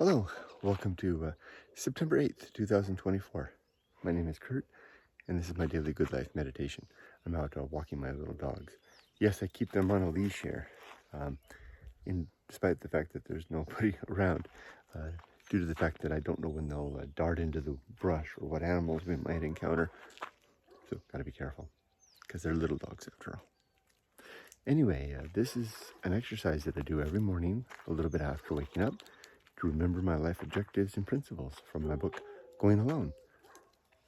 Hello, welcome to September 8th, 2024. My name is Kurt, and this is my daily good life meditation. I'm out walking my little dogs. Yes, I keep them on a leash here, despite the fact that there's nobody around, due to the fact that I don't know when they'll dart into the brush or what animals we might encounter. So, gotta be careful, because they're little dogs after all. Anyway, this is an exercise that I do every morning, a little bit after waking up, to remember my life objectives and principles from my book, Going Alone.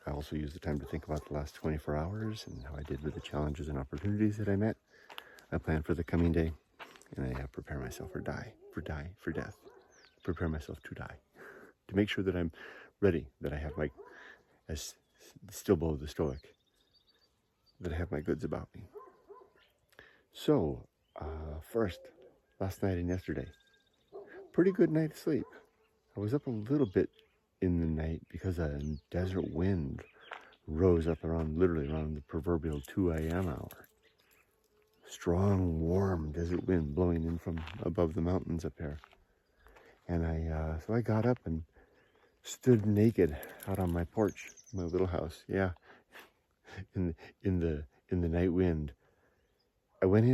I also use the time to think about the last 24 hours and how I did with the challenges and opportunities that I met. I plan for the coming day, and I prepare myself for death. Prepare myself to die. To make sure that I'm ready, that I have as Stilbo the Stoic, that I have my goods about me. So, first, last night and yesterday, pretty good night's sleep. I was up a little bit in the night because a desert wind rose up literally around the proverbial 2 a.m. hour. Strong, warm desert wind blowing in from above the mountains up there. And so I got up and stood naked out on my porch, my little house. Yeah, in the night wind. I went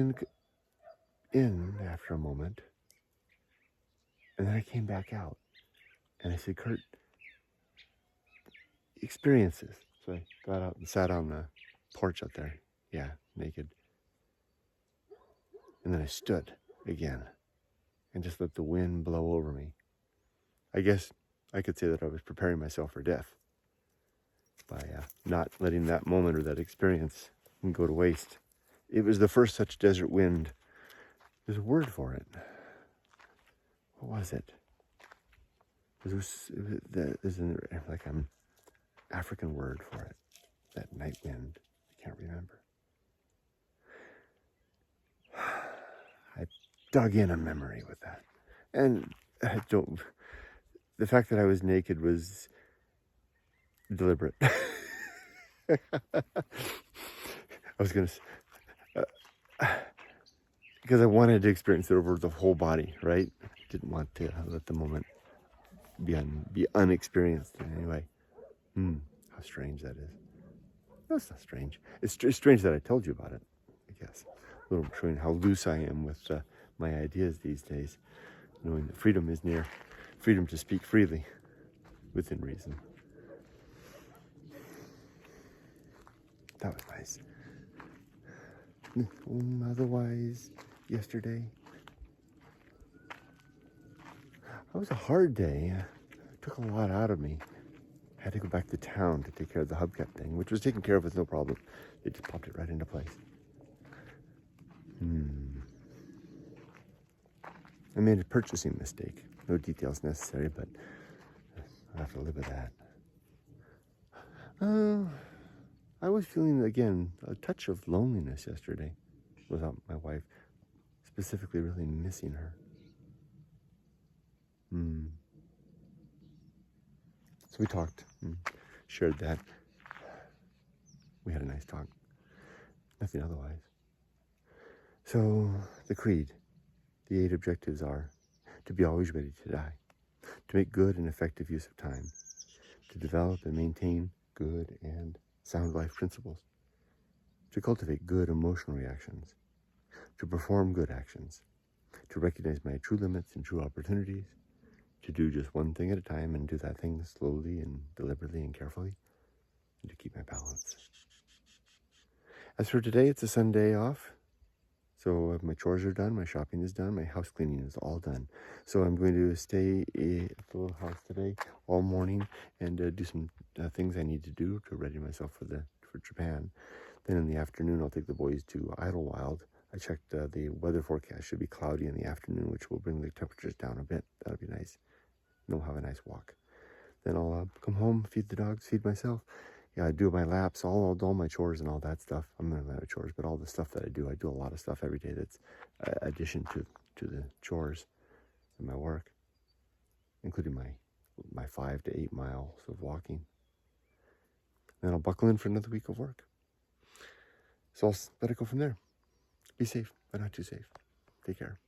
in after a moment, and then I came back out. And I said, Kurt, experience this. So I got out and sat on the porch out there. Yeah, naked. And then I stood again and just let the wind blow over me. I guess I could say that I was preparing myself for death by not letting that moment or that experience go to waste. It was the first such desert wind. There's a word for it. What was it? There's like an African word for it. That night wind. I can't remember. I dug in a memory with that. And the fact that I was naked was deliberate. I was going to, because I wanted to experience it over the whole body, right? Didn't want to let the moment be unexperienced in any way. How strange that is. That's not strange. It's strange that I told you about it, I guess. A little showing how loose I am with my ideas these days. Knowing that freedom is near. Freedom to speak freely, within reason. That was nice. Otherwise, yesterday, that was a hard day. It took a lot out of me. I had to go back to town to take care of the hubcap thing, which was taken care of with no problem. They just popped it right into place. I made a purchasing mistake. No details necessary, but I have to live with that. I was feeling, again, a touch of loneliness yesterday without my wife, specifically really missing her. So we talked, shared that. We had a nice talk. Nothing otherwise. So, the creed, the 8 objectives are to be always ready to die, to make good and effective use of time, to develop and maintain good and sound life principles, to cultivate good emotional reactions, to perform good actions, to recognize my true limits and true opportunities, to do just one thing at a time and do that thing slowly and deliberately and carefully, and to keep my balance. As for today, it's a Sunday off. So my chores are done, my shopping is done, my house cleaning is all done. So I'm going to stay at the little house today all morning and do some things I need to do to ready myself for Japan. Then in the afternoon, I'll take the boys to Idlewild. I checked the weather forecast. Should be cloudy in the afternoon, which will bring the temperatures down a bit. That'll be nice. And we'll have a nice walk. Then I'll come home, feed the dogs, feed myself. Yeah, I do my laps, all my chores and all that stuff. I'm not about chores, but all the stuff that I do a lot of stuff every day that's addition to the chores and my work, including my 5 to 8 miles of walking. Then I'll buckle in for another week of work. So I'll let it go from there. Be safe, but not too safe. Take care.